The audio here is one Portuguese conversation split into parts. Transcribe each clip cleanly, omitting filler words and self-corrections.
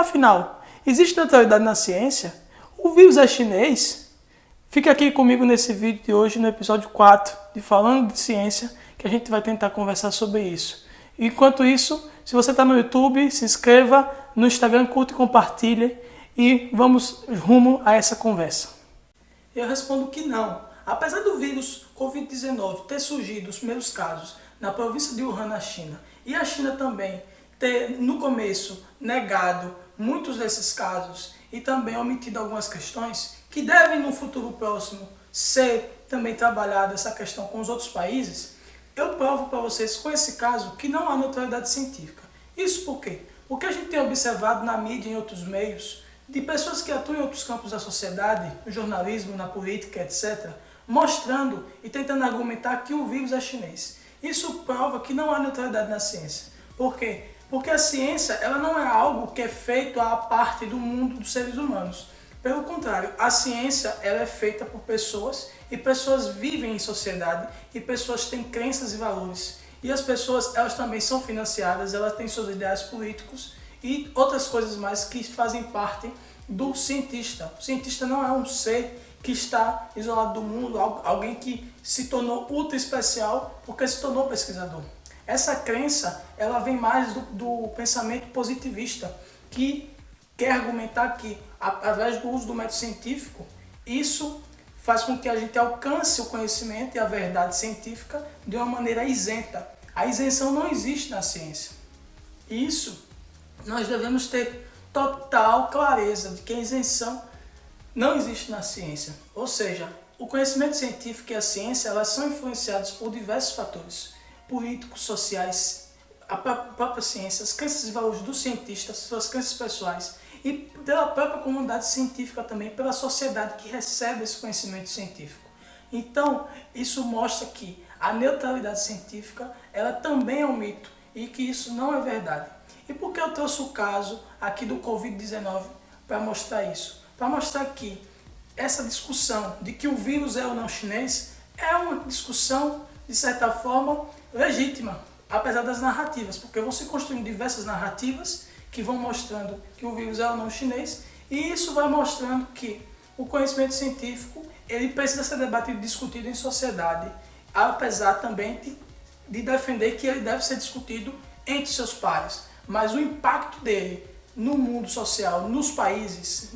Afinal, existe neutralidade na ciência? O vírus é chinês? Fique aqui comigo nesse vídeo de hoje, no episódio 4 de Falando de Ciência, que a gente vai tentar conversar sobre isso. Enquanto isso, se você está no YouTube, se inscreva, no Instagram, curta e compartilhe e vamos rumo a essa conversa. Eu respondo que não. Apesar do vírus Covid-19 ter surgido os primeiros casos na província de Wuhan, na China, e a China também ter, no começo, negado muitos desses casos e também omitido algumas questões que devem, no futuro próximo, ser também trabalhada essa questão com os outros países, eu provo para vocês com esse caso que não há neutralidade científica. Isso por quê? Porque a gente tem observado na mídia e em outros meios de pessoas que atuam em outros campos da sociedade, no jornalismo, na política, etc., mostrando e tentando argumentar que o vírus é chinês. Isso prova que não há neutralidade na ciência. Por quê? Porque a ciência ela não é algo que é feito à parte do mundo dos seres humanos. Pelo contrário, a ciência ela é feita por pessoas e pessoas vivem em sociedade e pessoas têm crenças e valores. E as pessoas elas também são financiadas, elas têm seus ideais políticos e outras coisas mais que fazem parte do cientista. O cientista não é um ser que está isolado do mundo, alguém que se tornou ultra especial porque se tornou pesquisador. Essa crença ela vem mais do pensamento positivista, que quer argumentar que, através do uso do método científico, isso faz com que a gente alcance o conhecimento e a verdade científica de uma maneira isenta. A isenção não existe na ciência. Isso nós devemos ter total clareza de que a isenção não existe na ciência. Ou seja, o conhecimento científico e a ciência elas são influenciados por diversos fatores políticos, sociais, a própria ciência, as crenças e valores dos cientistas, suas crenças pessoais e pela própria comunidade científica também, pela sociedade que recebe esse conhecimento científico. Então, isso mostra que a neutralidade científica ela também é um mito e que isso não é verdade. E por que eu trouxe o caso aqui do Covid-19 para mostrar isso? Para mostrar que essa discussão de que o vírus é ou não chinês é uma discussão, de certa forma, legítima, apesar das narrativas, porque vão se construindo diversas narrativas que vão mostrando que o vírus é ou não chinês, e isso vai mostrando que o conhecimento científico ele precisa ser debatido e discutido em sociedade, apesar também de defender que ele deve ser discutido entre seus pares. Mas o impacto dele no mundo social, nos países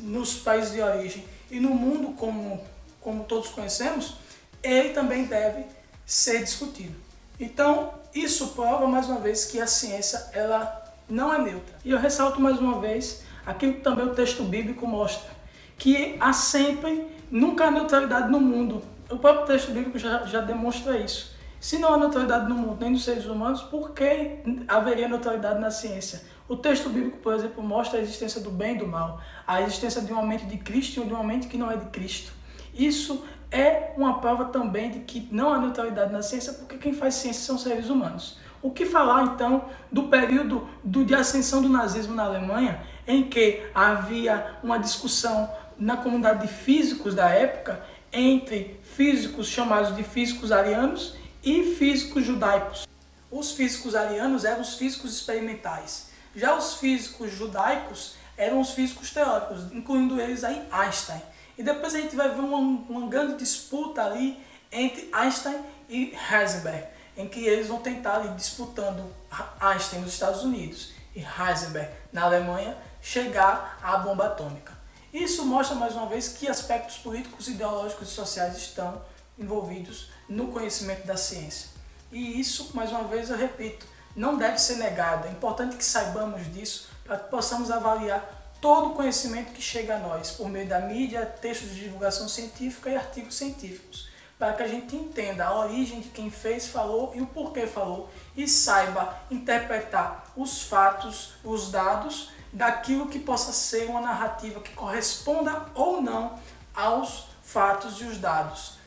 de origem e no mundo como todos conhecemos, ele também deve ser discutido. Então, isso prova mais uma vez que a ciência ela não é neutra. E eu ressalto mais uma vez aquilo que também o texto bíblico mostra, que há sempre, nunca há neutralidade no mundo. O próprio texto bíblico já demonstra isso. Se não há neutralidade no mundo, nem dos seres humanos, por que haveria neutralidade na ciência? O texto bíblico, por exemplo, mostra a existência do bem e do mal, a existência de uma mente de Cristo e de uma mente que não é de Cristo. Isso é uma prova também de que não há neutralidade na ciência, porque quem faz ciência são seres humanos. O que falar, então, do período de ascensão do nazismo na Alemanha, em que havia uma discussão na comunidade de físicos da época entre físicos chamados de físicos arianos e físicos judaicos. Os físicos arianos eram os físicos experimentais. Já os físicos judaicos eram os físicos teóricos, incluindo eles aí Einstein. E depois a gente vai ver uma grande disputa ali entre Einstein e Heisenberg, em que eles vão tentar ali disputando Einstein nos Estados Unidos e Heisenberg na Alemanha chegar à bomba atômica. Isso mostra mais uma vez que aspectos políticos, ideológicos e sociais estão envolvidos no conhecimento da ciência. E isso, mais uma vez, eu repito, não deve ser negado. É importante que saibamos disso para que possamos avaliar todo o conhecimento que chega a nós por meio da mídia, textos de divulgação científica e artigos científicos, para que a gente entenda a origem de quem fez, falou e o porquê falou e saiba interpretar os fatos, os dados, daquilo que possa ser uma narrativa que corresponda ou não aos fatos e os dados.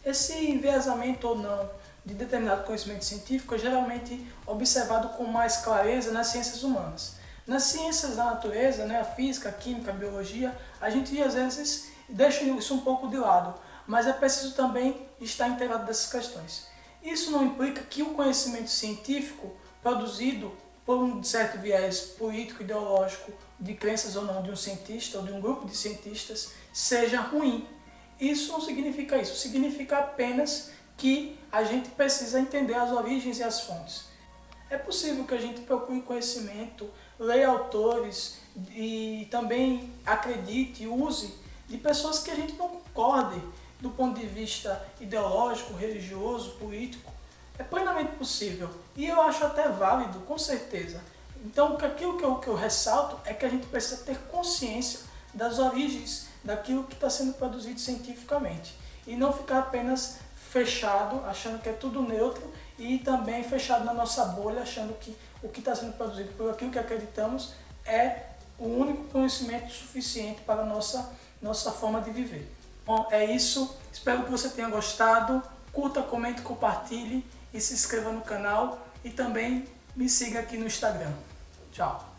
Esse enviesamento ou não de determinado conhecimento científico é geralmente observado com mais clareza nas ciências humanas. Nas ciências da natureza, a física, a química, a biologia, a gente às vezes deixa isso um pouco de lado, mas é preciso também estar inteirado dessas questões. Isso não implica que o conhecimento científico produzido por um certo viés político, ideológico, de crenças ou não de um cientista ou de um grupo de cientistas, seja ruim. Isso não significa isso, significa apenas que a gente precisa entender as origens e as fontes. É possível que a gente procure conhecimento, leia autores e também acredite e use de pessoas que a gente não concorde do ponto de vista ideológico, religioso, político. É plenamente possível e eu acho até válido, com certeza. Então, aquilo que eu ressalto é que a gente precisa ter consciência das origens daquilo que está sendo produzido cientificamente e não ficar apenas fechado, achando que é tudo neutro e também fechado na nossa bolha, achando que o que está sendo produzido por aquilo que acreditamos é o único conhecimento suficiente para a nossa forma de viver. Bom, é isso. Espero que você tenha gostado. Curta, comente, compartilhe e se inscreva no canal e também me siga aqui no Instagram. Tchau!